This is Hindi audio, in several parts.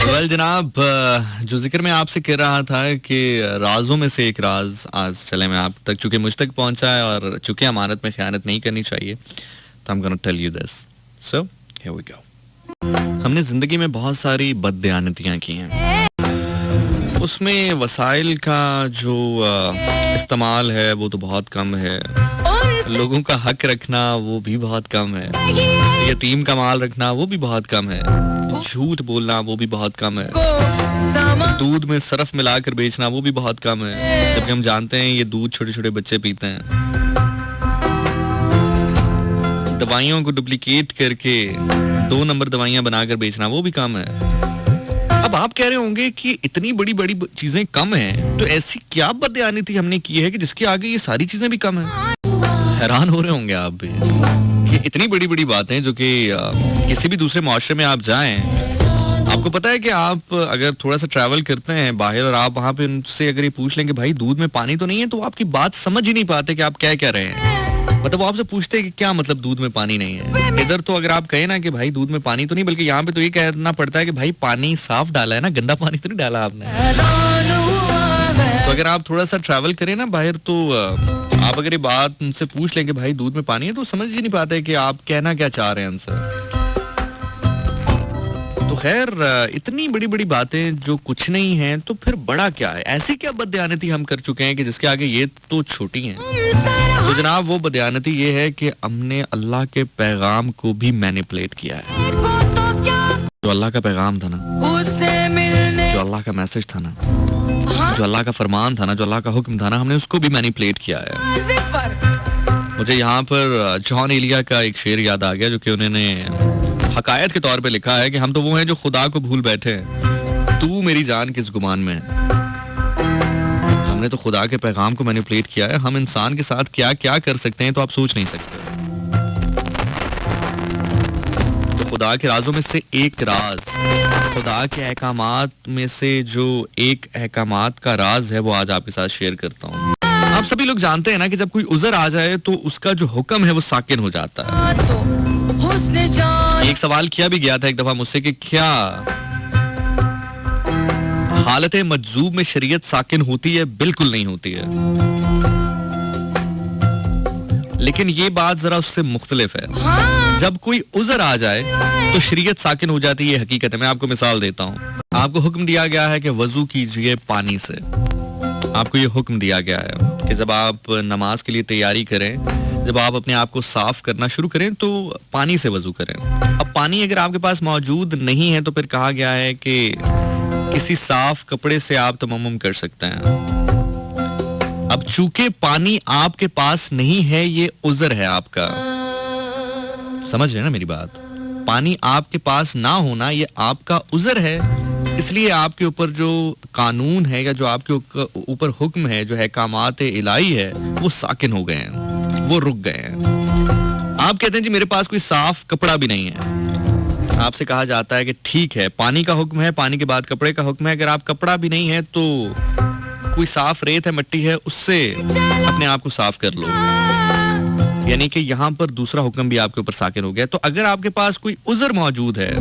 वेल जनाब, जो जिक्र मैं आपसे कह रहा था कि राजों में से एक राज आज चले मैं आप तक, चूंकि मुझ तक पहुंचा है और चूंकि अमानत में खयानत नहीं करनी चाहिए, तो I am gonna tell you this. So here we go. हमने जिंदगी में बहुत सारी बददयानतियां की हैं, उसमें वसाइल का जो इस्तेमाल है वो तो बहुत कम है, लोगों का हक रखना वो भी बहुत कम है, यतीम का माल रखना वो भी बहुत कम है, झूठ बोलना वो भी बहुत कम है, दूध में सरफ मिलाकर बेचना वो भी बहुत कम है, जबकि हम जानते हैं ये दूध छोटे छोटे बच्चे पीते हैं। दवाइयों को डुप्लीकेट करके 2 नंबर दवाइयां बनाकर बेचना वो भी कम है। अब आप कह रहे होंगे कि इतनी बड़ी बड़ी चीजें कम हैं, तो ऐसी क्या बददयानती हमने की है कि जिसके आगे ये सारी चीजें भी कम है? हैरान हो रहे होंगे आप भी कि इतनी बड़ी बड़ी बातें जो कि किसी भी दूसरे माशरे में आप जाएं, आपको पता है कि आप अगर थोड़ा सा ट्रैवल करते हैं बाहर और आप वहां पे उनसे अगर ये पूछ लें कि भाई दूध में पानी तो नहीं है, तो आपकी बात समझ ही नहीं पाते कि आप क्या कह रहे हैं। मतलब वो आपसे पूछते हैं कि क्या मतलब दूध में पानी नहीं है। इधर तो अगर आप कहें ना कि भाई दूध में पानी तो नहीं, बल्कि यहाँ पे तो ये कहना पड़ता है कि भाई पानी साफ डाला है ना, गंदा पानी तो नहीं डाला आपने। तो अगर आप थोड़ा सा ट्रैवल करें ना बाहर, तो आप अगर ये बात उनसे पूछ लें कि भाई दूध में पानी है, तो समझ ही नहीं पाते कि आप कहना क्या चाह रहे हैं उनसे। तो खैर, इतनी बड़ी बड़ी बातें जो कुछ नहीं है, तो फिर बड़ा क्या है? ऐसी क्या बददयानती हम कर चुके हैं कि जिसके आगे ये तो छोटी हैं। तो जनाब वो बददयानती ये है कि हमने अल्लाह के पैगाम को भी मैनिपुलेट किया है। जो अल्लाह का पैगाम था ना, जो अल्लाह का मैसेज था ना, जो अल्लाह का फरमान था ना, जो अल्लाह का हुक्म था ना, हमने उसको भी मैनिपुलेट किया है। मुझे यहाँ पर जॉन एलिया का एक शेर याद आ गया, जो कि उन्होंने हकायत के तौर पे लिखा है कि हम तो वो हैं जो खुदा को भूल बैठे हैं, तू मेरी जान किस गुमान में है। हमने तो खुदा के पैगाम को मैनिपुलेट किया है। हम इंसान के साथ क्या क्या कर सकते हैं तो आप सोच नहीं सकते। तो खुदा के राजों में से एक राज, खुदा के अहकामात में से जो एक अहकामात का राज है, वो आज आपके साथ शेयर करता हूँ। आप सभी लोग जानते हैं ना कि जब कोई उज़र आ जाए तो उसका जो हुक्म है वो साकिन हो जाता है। एक सवाल किया भी गया था एक दफा मुझसे कि क्या हालत मजजूब में शरीयत साकिन होती है? बिल्कुल नहीं होती है, लेकिन ये बात जरा उससे मुख्तलिफ है। जब कोई उज़र आ जाए तो शरीयत साकिन हो जाती है, हकीकत है। मैं आपको मिसाल देता हूँ। आपको हुक्म दिया गया है कि वजू कीजिए पानी से। आपको ये हुक्म दिया गया है कि जब आप नमाज के लिए तैयारी करें, जब आप अपने आप को साफ करना शुरू करें, तो पानी से वजू करें। अब पानी अगर आपके पास मौजूद नहीं है तो फिर कहा गया है कि किसी साफ कपड़े से आप तयम्मुम कर सकते हैं। अब चूंकि पानी आपके पास नहीं है, ये उज़र है आपका। समझ रहे हैं ना मेरी बात? पानी आपके पास ना होना ये आपका उज़र है, इसलिए आपके ऊपर जो कानून है या जो आपके ऊपर हुक्म है, जो अहकामात इलाही है, वो साकिन हो गए हैं, वो रुक गए हैं। आप कहते हैं जी मेरे पास कोई साफ कपड़ा भी नहीं है। आपसे कहा जाता है कि ठीक है, पानी का हुक्म है, पानी के बाद कपड़े का हुक्म है। अगर आप कपड़ा भी नहीं है तो कोई साफ रेत है, मिट्टी है, उससे अपने आप को साफ कर लो। यानी कि यहाँ पर दूसरा हुक्म भी आपके ऊपर साकिन हो गया। तो अगर आपके पास कोई उज़र मौजूद है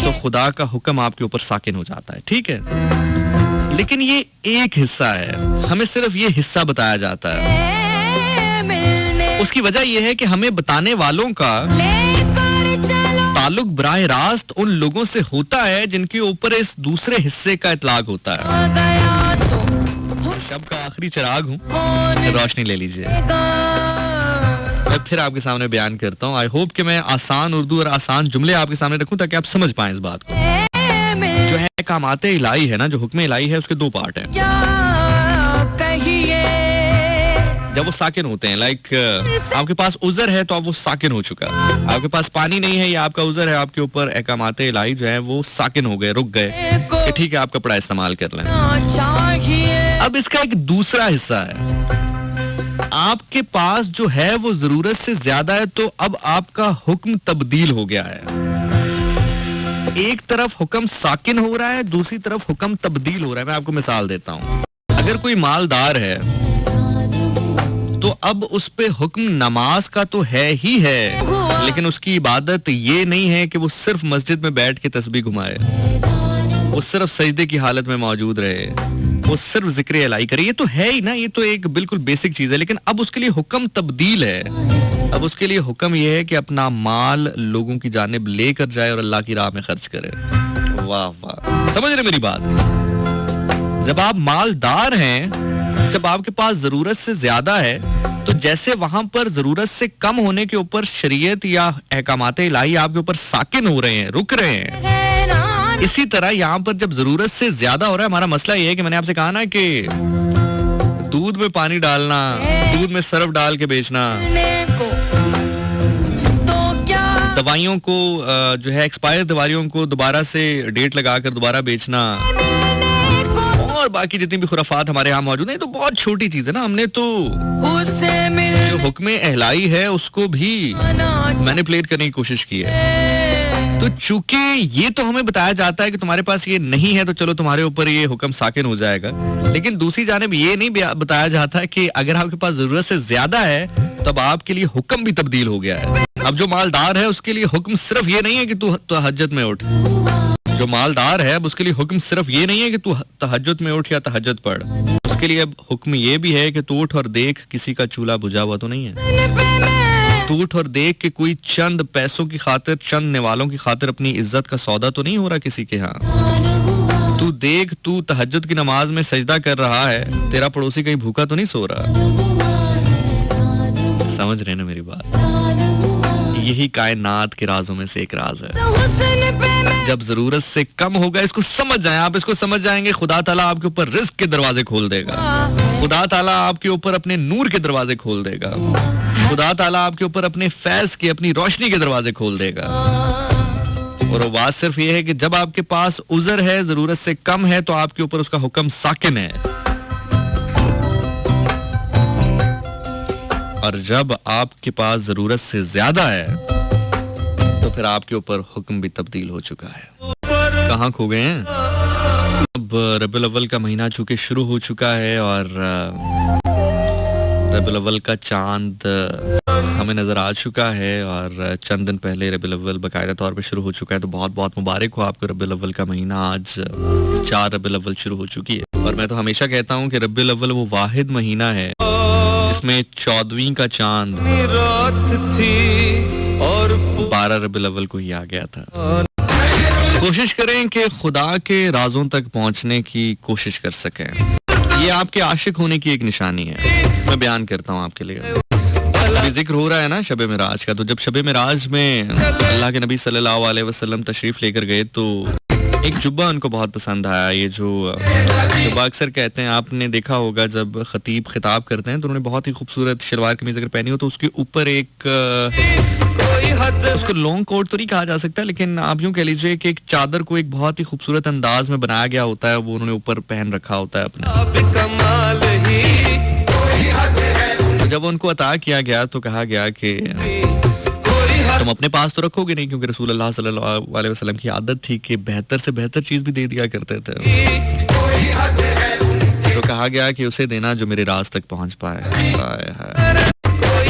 तो खुदा का हुक्म आपके ऊपर साकिन हो जाता है, ठीक है। लेकिन ये एक हिस्सा है, हमें सिर्फ ये हिस्सा बताया जाता है। उसकी वजह यह है कि हमें बताने वालों का ताल्लुक बराह रास्त उन लोगों से होता है जिनके ऊपर इस दूसरे हिस्से का इतलाक होता है। शब का आखिरी चिराग हूँ, रोशनी ले लीजिए। मैं फिर आपके सामने बयान करता हूँ। आई होप कि मैं आसान उर्दू और आसान जुमले आपके सामने रखूं ताकि आप समझ पाएं इस बात को। जो है अहकामात इलाही है ना, जो हुक्म इलाही है, उसके 2 पार्ट हैं। जब वो साकिन होते हैं, लाइक आपके पास उज़र है तो अब वो साकिन हो चुका। आपके पास पानी नहीं है, या आपका उज़र है, आपके ऊपर अहकामात इलाही जो है वो साकिन हो गए, रुक गए कि ठीक है आप कपड़ा इस्तेमाल कर लें। अब इसका एक दूसरा हिस्सा है, आपके पास जो है वो जरूरत से ज्यादा है, तो अब आपका हुक्म तब्दील हो गया है। एक तरफ हुक्म साकिन हो रहा है, दूसरी तरफ हुक्म तब्दील हो रहा है। मैं आपको मिसाल देता हूं। अगर कोई मालदार है तो अब उस पे हुक्म नमाज का तो है ही है, लेकिन उसकी इबादत ये नहीं है कि वो सिर्फ मस्जिद में बैठ के तस्बीह घुमाए, वो सिर्फ सजदे की हालत में मौजूद रहे, वो सिर्फ जिक्र इलाही करे। ये तो है ही ना, ये तो एक बिल्कुल बेसिक चीज है। लेकिन अब उसके लिए हुक्म तब्दील है। अब उसके लिए हुक्म ये है कि अपना माल लोगों की जानिब लेकर जाए और अल्लाह की राह में खर्च करे। वाह वाह, समझ रहे मेरी बात? जब आप मालदार हैं, जब आपके पास जरूरत से ज्यादा है, तो जैसे वहां पर जरूरत से कम होने के ऊपर शरीयत या अहकामात इलाही आपके ऊपर साकिन हो रहे हैं, रुक रहे हैं, इसी तरह यहाँ पर जब जरूरत से ज्यादा हो रहा है, हमारा मसला ये है कि मैंने आपसे कहा ना कि दूध में पानी डालना, दूध में सरफ डाल के बेचना, दवाइयों को जो है एक्सपायर दवाइयों को दोबारा से डेट लगाकर दोबारा बेचना, और बाकी जितनी भी खुराफात हमारे यहाँ मौजूद है, तो बहुत छोटी चीज है ना। हमने तो जो हुक्म अहलाई है उसको भी मैनिपुलेट करने की कोशिश की है। तो चूंकि ये तो हमें बताया जाता है कि तुम्हारे पास ये नहीं है तो चलो तुम्हारे ऊपर ये हुक्म साकिन हो जाएगा, लेकिन दूसरी जानिब ये नहीं बताया जाता कि अगर आपके पास जरूरत से ज्यादा है तब आपके लिए हुक्म भी तब्दील हो गया है। अब जो मालदार है उसके लिए हुक्म सिर्फ ये नहीं है कि तू तहज्जुद में उठ, जो मालदार है अब उसके लिए हुक्म सिर्फ ये नहीं है कि तू तहज्जुद में उठ या तहज्जुद पढ़, उसके लिए अब हुक्म ये भी है कि तू उठ और देख किसी का चूल्हा बुझा हुआ तो नहीं है, तू उठ और देख कि कोई चंद पैसों की खातिर, चंद निवालों की खातिर अपनी इज्जत का सौदा तो नहीं हो रहा किसी के यहाँ, तू देख तू तहज्जुद की नमाज में सजदा कर रहा है, तेरा पड़ोसी कहीं भूखा तो नहीं सो रहा। समझ रहे ना मेरी बात? यही कायनात के राजों में से एक राज है। जब जरूरत से कम होगा, इसको समझ जाएं, आप इसको समझ जाएंगे, खुदा ताला आपके ऊपर रिस्क के दरवाजे खोल देगा, खुदा ताला आपके ऊपर अपने नूर के दरवाजे खोल देगा, खुदा ताला आपके ऊपर अपने फैज के, अपनी रोशनी के दरवाजे खोल देगा। और वो बात सिर्फ ये है कि जब आपके पास उज़र है, जरूरत से कम है, तो आपके ऊपर उसका हुक्म साकिन है, और जब आपके पास जरूरत से ज्यादा है तो फिर आपके ऊपर हुक्म भी तब्दील हो चुका है। कहाँ खो गए हैं? अब रबीउल अव्वल का महीना चूंकि शुरू हो चुका है और रबीउल अव्वल का चांद हमें नजर आ चुका है, और चंद दिन पहले रबीउल अव्वल बाकायदा तौर पे शुरू हो चुका है। तो बहुत बहुत मुबारक हो आपको रबीउल अव्वल का महीना। आज 4 रबीउल अव्वल शुरू हो चुकी है, और मैं तो हमेशा कहता हूँ कि रबीउल अव्वल वो वाहिद महीना है जिसमें 14वीं का चांद थी और 12 रबीउल अव्वल को ही आ गया था। कोशिश करें कि खुदा के राजों तक पहुंचने की कोशिश कर सकें, ये आपके आशिक होने की एक निशानी है। मैं बयान करता हूं आपके लिए। अभी जिक्र हो रहा है ना शब मिराज का, तो जब शब मिराज में अल्लाह के नबी सल्लल्लाहु अलैहि वसल्लम तशरीफ लेकर गए तो एक जुब्बा उनको बहुत पसंद आया। ये जो जुब्बा अक्सर कहते हैं, आपने देखा होगा जब खतीब खिताब करते हैं तो उन्होंने बहुत ही खूबसूरत शलवार कमीज अगर पहनी हो तो उसके ऊपर एक, उसको लॉन्ग कोट तो नहीं कहा जा सकता, लेकिन आप यूं कह लीजिए कि एक चादर को एक बहुत ही खूबसूरत अंदाज में बनाया गया होता है, वो उन्होंने ऊपर पहन रखा होता है अपने। तो जब उनको अता किया गया तो कहा गया कि तुम अपने पास तो रखोगे नहीं, क्योंकि रसूल अल्लाह सल्लल्लाहु अलैहि वसल्लम की आदत थी कि बेहतर से बेहतर चीज भी दे दिया करते थे। तो कहा गया कि उसे देना जो मेरे राज तक पहुंच पाए।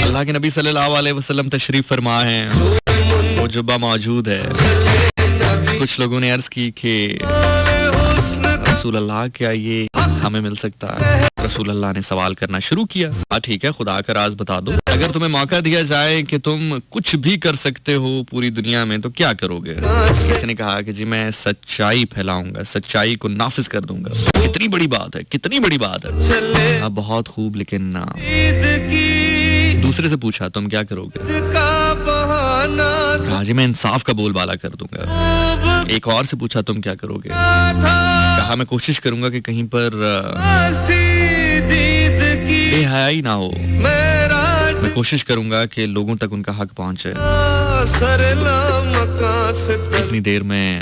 अल्लाह के नबी सल्लल्लाहु अलैहि वसल्लम तशरीफ फरमा हैं, वो जुब्बा मौजूद है। कुछ लोगों ने अर्ज की कि रसूल अल्लाह क्या ये हमें मिल सकता है? रसूल अल्लाह ने सवाल करना शुरू किया, हाँ ठीक है, खुदा का राज बता दो, अगर तुम्हें मौका दिया जाए कि तुम कुछ भी कर सकते हो पूरी दुनिया में तो क्या करोगे? किसी ने कहा कि जी मैं सच्चाई फैलाऊंगा, सच्चाई को नाफिज कर दूंगा। कितनी बड़ी बात है, कितनी बड़ी बात है। हाँ बहुत खूब, लेकिन ना। दूसरे से पूछा तुम क्या करोगे? कहा जी मैं इंसाफ का बोलबाला कर दूंगा। एक और से पूछा तुम क्या करोगे? कहा मैं कोशिश करूंगा कि कहीं पर बेहयाई ना हो, मैं कोशिश करूंगा कि लोगों तक उनका हक पहुंचे। इतनी देर में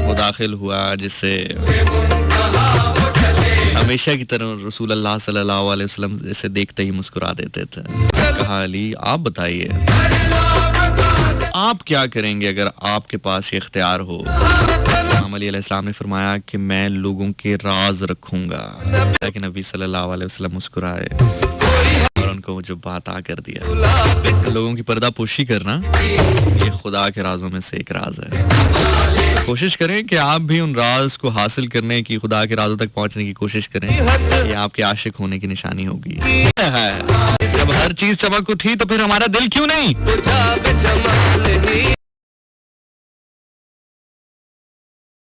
वो दाखिल हुआ जिससे हमेशा की तरह रसूल अल्लाह सल्लल्लाहु अलैहि वसल्लम इसे देखते ही मुस्कुरा देते थे। कहा अली आप बताइए आप क्या करेंगे अगर आपके पास ये इख्तियार हो? अली अलैहिस्सलाम ने फरमाया कि मैं लोगों के राज रखूंगा, लेकिन नबी सल्लल्लाहु अलैहि वसल्लम मुस्कुराए और उनको जो बात आ कर दिया। लोगों की पर्दापोशी करना ये खुदा के राजों में से एक राज है। तो कोशिश करें कि आप भी उन राज को हासिल करने की, खुदा के राजों तक पहुंचने की कोशिश करें। ये आपके आशिक होने की निशानी होगी। जब हर चीज चमक उठी तो फिर हमारा दिल क्यों नहीं?